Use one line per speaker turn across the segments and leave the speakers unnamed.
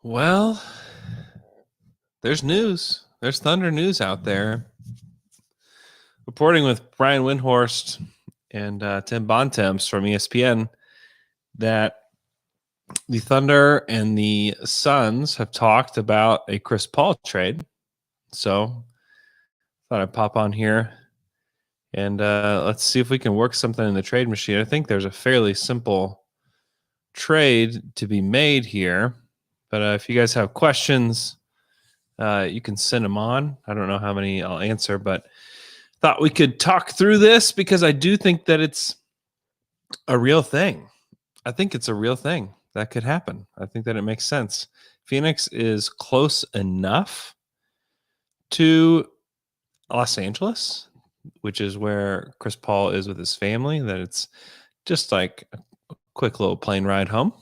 Well, there's news. There's Thunder news out there. Reporting with Brian Windhorst and Tim Bontemps from ESPN that the Thunder and the Suns have talked about a Chris Paul trade. So thought I'd pop on here and let's see if we can work something in the trade machine. I think there's a fairly simple trade to be made here. But if you guys have questions, you can send them on. I don't know how many I'll answer, but thought we could talk through this because I do think that it's a real thing. I think it's a real thing that could happen. I think that it makes sense. Phoenix is close enough to Los Angeles, which is where Chris Paul is with his family, that it's just like a quick little plane ride home.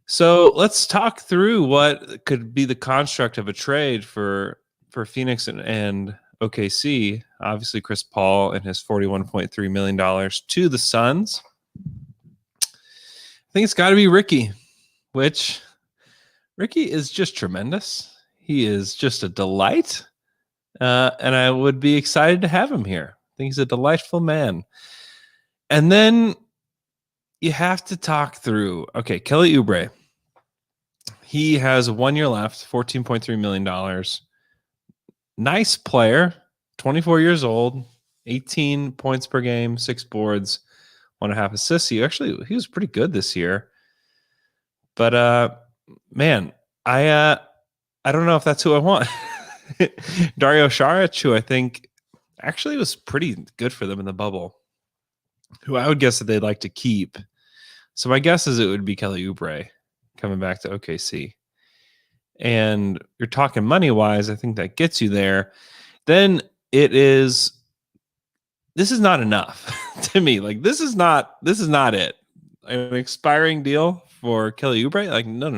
So let's talk through what could be the construct of a trade for Phoenix and OKC. Obviously, Chris Paul and his $41.3 million to the Suns. I think it's got to be Ricky, which Ricky is just tremendous. He is just a delight. And I would be excited to have him here. I think he's a delightful man. And then you have to talk through, okay, Kelly Oubre. He has 1 year left, $14.3 million. Nice player, 24 years old, 18 points per game, 6 boards, 1.5 assists. He was pretty good this year. But man, I don't know if that's who I want. Dario Saric, who I think actually was pretty good for them in the bubble, who I would guess that they'd like to keep. So my guess is it would be Kelly Oubre coming back to OKC. And you're talking money-wise, I think that gets you there. Then this is not enough to me. Like, this is not it. An expiring deal for Kelly Oubre? Like, no.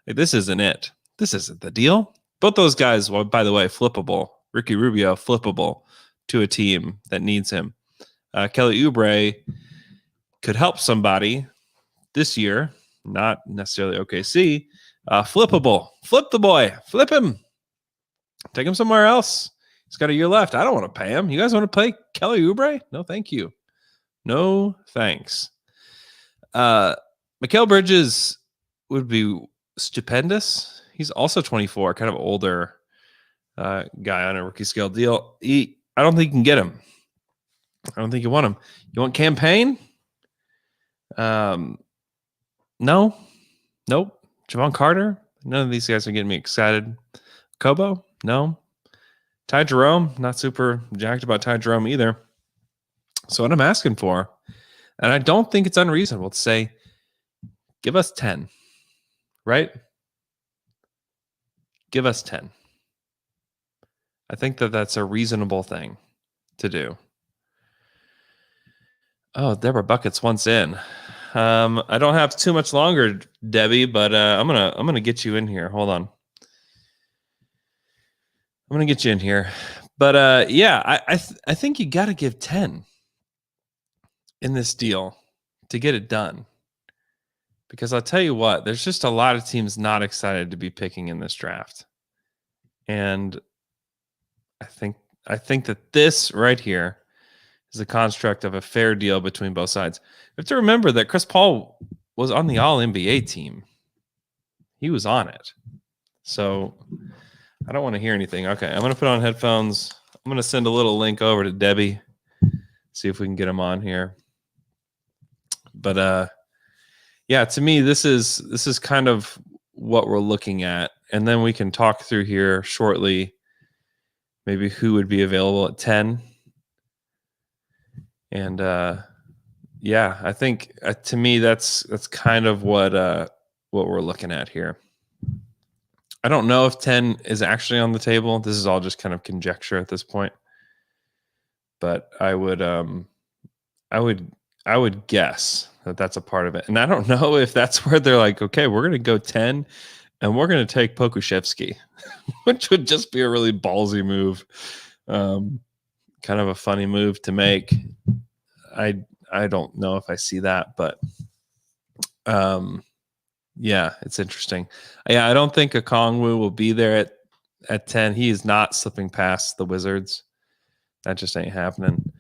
Like, this isn't it. This isn't the deal. Both those guys, well, by the way, flippable. Ricky Rubio, flippable to a team that needs him. Kelly Oubre could help somebody this year, not necessarily OKC. Flippable. Flip the boy. Flip him. Take him somewhere else. He's got a year left. I don't want to pay him. You guys want to pay Kelly Oubre? No, thank you. No, thanks. Mikal Bridges would be stupendous. He's also 24, kind of older guy on a rookie scale deal. I don't think you can get him. I don't think you want him. You want Campaign? No. Nope. Javon Carter? None of these guys are getting me excited. Kobo? No. Ty Jerome? Not super jacked about Ty Jerome either. So what I'm asking for, and I don't think it's unreasonable to say, give us 10, right? Give us 10. I think that that's a reasonable thing to do. Oh, Deborah Buckets once in. I don't have too much longer, Debbie, but I'm gonna get you in here. Hold on. I'm gonna get you in here. But yeah, I think you got to give 10 in this deal to get it done. Because I'll tell you what, there's just a lot of teams not excited to be picking in this draft. And I think that this right here is a construct of a fair deal between both sides. You have to remember that Chris Paul was on the All-NBA team. He was on it. So I don't want to hear anything. Okay, I'm going to put on headphones. I'm going to send a little link over to Debbie, see if we can get him on here. But yeah, to me, this is kind of what we're looking at. And then we can talk through here shortly maybe who would be available at 10. And yeah, I think to me that's kind of what we're looking at here. I don't know if 10 is actually on the table. This is all just kind of conjecture at this point. But I would guess that that's a part of it. And I don't know if that's where they're like, okay, we're going to go 10 and we're going to take Pokusevski, which would just be a really ballsy move. Kind of a funny move to make. I don't know if I see that, but Yeah, it's interesting. Yeah, I don't think Okongwu will be there at 10. He is not slipping past the Wizards. That just ain't happening.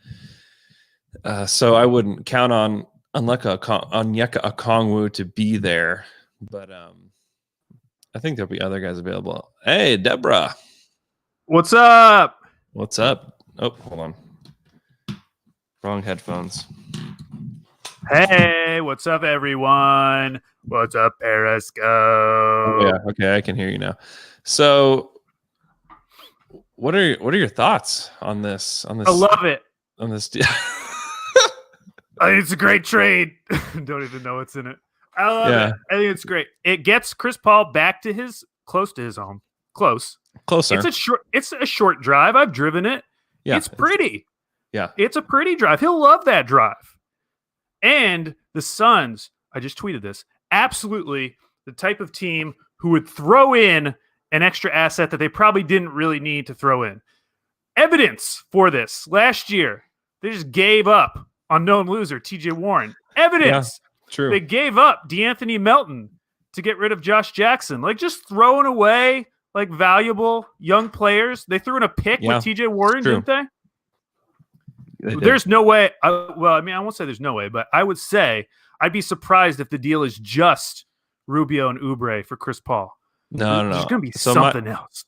So I wouldn't count on Onyeka Okongwu to be there, but I think there'll be other guys available. Hey, Deborah.
What's up?
What's up? Oh, hold on. Wrong headphones.
Hey, what's up, everyone? What's up, Periscope?
Oh, yeah, okay, I can hear you now. So, what are your thoughts on this?
I love it.
On this,
it's a great trade. Don't even know what's in it. I love it. I think it's great. It gets Chris Paul back to close to his home. Closer. It's a short drive. I've driven it. Yeah, it's pretty. It's a pretty drive. He'll love that drive. And the Suns, I just tweeted this, absolutely the type of team who would throw in an extra asset that they probably didn't really need to throw in. Evidence for this. Last year, they just gave up on known loser TJ Warren. Evidence.
Yeah, true.
They gave up DeAnthony Melton to get rid of Josh Jackson. Like, just throwing away like valuable young players. They threw in a pick with TJ Warren, didn't they? There's no way. I won't say there's no way, but I would say I'd be surprised if the deal is just Rubio and Oubre for Chris Paul.
No.
There's going to be something else.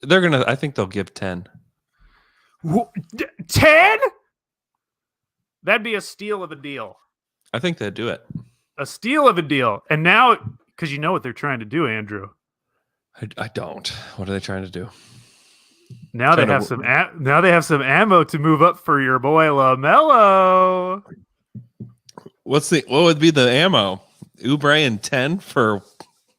I think they'll give 10.
10? That'd be a steal of a deal.
I think they'd do it.
A steal of a deal. And now, because you know what they're trying to do, Andrew.
I don't. What are they trying to do?
Now they have some ammo to move up for your boy LaMelo.
What would be the ammo? Oubre and 10 for?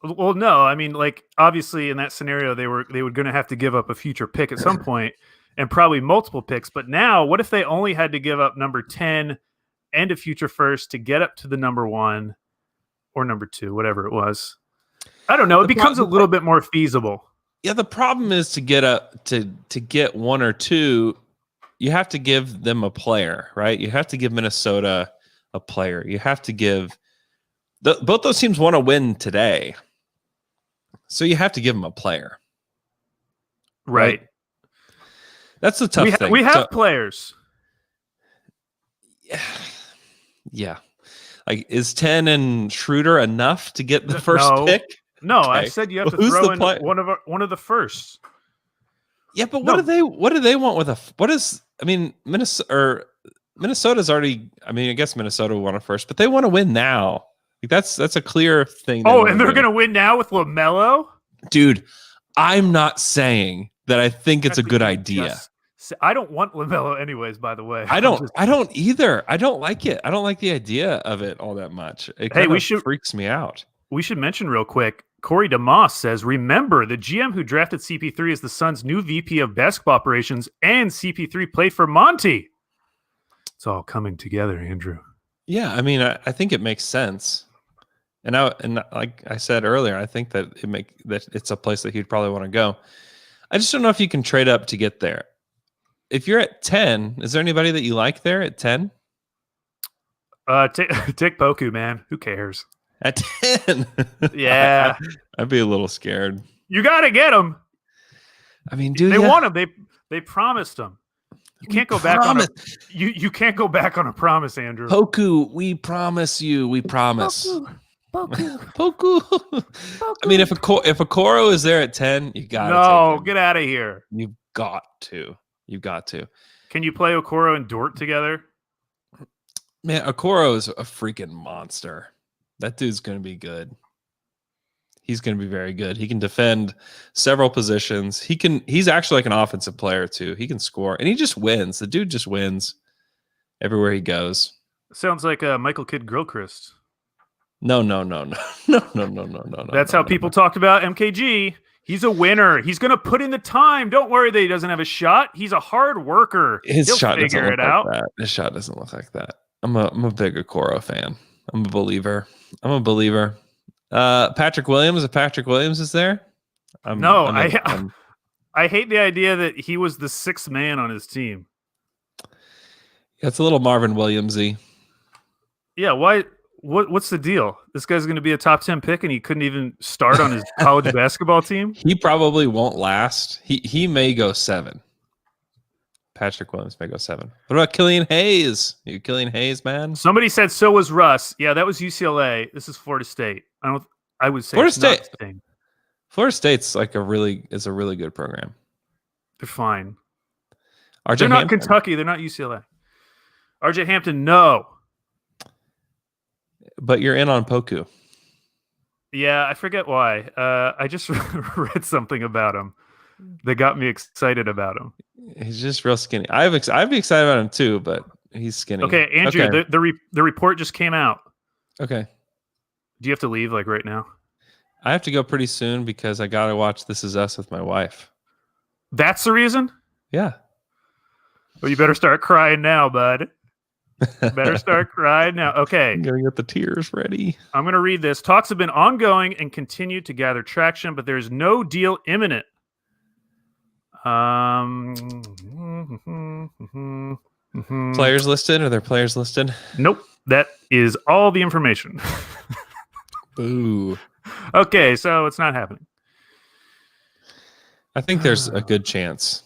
Well, no. I mean, like, obviously in that scenario they were going to have to give up a future pick at some point, and probably multiple picks. But now, what if they only had to give up number 10 and a future first to get up to the number 1 or number 2, whatever it was? I don't know. It becomes a little bit more feasible.
Yeah, the problem is to get 1 or 2, you have to give them a player, right? You have to give Minnesota a player. You have to give both those teams want to win today, so you have to give them a player,
right?
That's the tough thing.
We have players.
Yeah. Like, is 10 and Schroeder enough to get the first pick?
No, okay. I said you have to throw in one of the firsts.
Yeah, but what do they want with Minnesota's already, I guess Minnesota will want a first, but they want to win now. Like, that's a clear thing.
And they're going to win now with LaMelo?
Dude, I'm not saying that I think it's a good idea.
I don't want LaMelo anyways, by the way.
I don't either. I don't like it. I don't like the idea of it all that much. It freaks me out.
We should mention real quick, Corey DeMoss says, remember, the GM who drafted CP3 is the Suns' new VP of basketball operations, and CP3 played for Monty. It's all coming together, Andrew.
Yeah, I think it makes sense. And like I said earlier, I think that it's a place that he'd probably want to go. I just don't know if you can trade up to get there. If you're at 10, is there anybody that you like there at 10?
Take Poku, man. Who cares?
At 10?
Yeah.
I'd be a little scared.
You got to get him.
Dude,
they want him. They promised him. You can't go back on you can't go back on a promise, Andrew.
Poku, we promise you. We promise. Poku. If Okoro is there at 10, you got to take him.
Get out of here.
You've got to.
Can you play Okoro and Dort together?
Man, Okoro is a freaking monster. That dude's going to be good. He's going to be very good. He can defend several positions. He's actually like an offensive player too. He can score, and he just wins. The dude just wins everywhere he goes.
Sounds like Michael Kidd Gilchrist.
No.
That's how people talked about MKG. He's a winner. He's going to put in the time. Don't worry that he doesn't have a shot. He's a hard worker.
He'll figure it out. His shot doesn't look like that. I'm a big Okoro fan. I'm a believer. Patrick Williams. If Patrick Williams is there,
I hate the idea that he was the sixth man on his team.
Yeah, it's a little Marvin Williams-y.
Yeah, why What's the deal? This guy's going to be a top 10 pick, and he couldn't even start on his college basketball team.
He probably won't last. He may go 7. Patrick Williams may go 7. What about Killian Hayes? You Killian Hayes, man?
Somebody said so was Russ. Yeah, that was UCLA. This is Florida State. I would say
Florida State.
Not the same.
Florida State's like a really good program.
They're fine.
They're
not Kentucky. They're not UCLA. RJ Hampton, no.
But you're in on Poku.
Yeah, I forget why. I just read something about him that got me excited about him.
He's just real skinny. I'd be excited about him too, but he's skinny.
Okay, Andrew, okay. The report just came out.
Okay.
Do you have to leave like right now?
I have to go pretty soon because I got to watch This Is Us with my wife.
That's the reason?
Yeah.
Well, you better start crying now, bud. Better start crying now. Okay.
I'm going to get the tears ready.
I'm going to read this. Talks have been ongoing and continue to gather traction, but there's no deal imminent.
Players listed? Are there players listed?
Nope. That is all the information.
Boo.
Okay, so it's not happening.
I think there's a good chance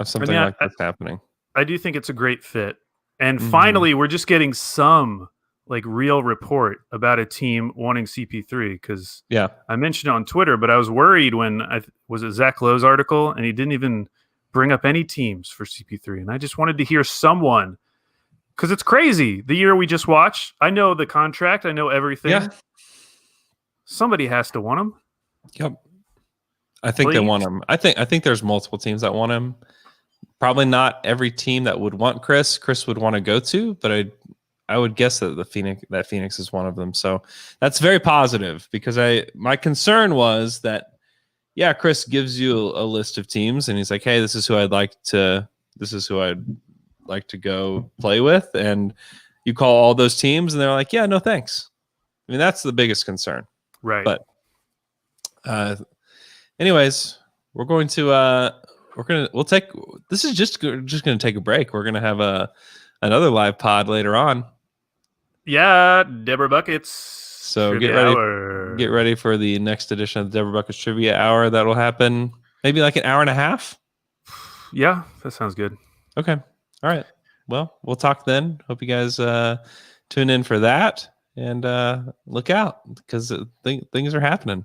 of something like this happening.
I do think it's a great fit. And finally, we're just getting some like real report about a team wanting CP3 because I mentioned it on Twitter, but I was worried when was it Zach Lowe's article and he didn't even bring up any teams for CP3. And I just wanted to hear someone because it's crazy. The year we just watched, I know the contract. I know everything. Yeah. Somebody has to want him.
Yep. I think they want him. I think there's multiple teams that want him. Probably not every team that would want Chris would want to go to, but I would guess that Phoenix is one of them. So that's very positive because my concern was that Chris gives you a list of teams and he's like, hey, this is who I'd like to go play with, and you call all those teams and they're like, yeah, no thanks. I mean, that's the biggest concern.
Right.
But anyways, this is just going to take a break. We're going to have another live pod later on.
Yeah, Deborah Buckets.
So get ready for the next edition of the Deborah Buckets Trivia Hour. That'll happen maybe like an hour and a half.
Yeah, that sounds good.
Okay. All right. Well, we'll talk then. Hope you guys tune in for that and look out because things are happening.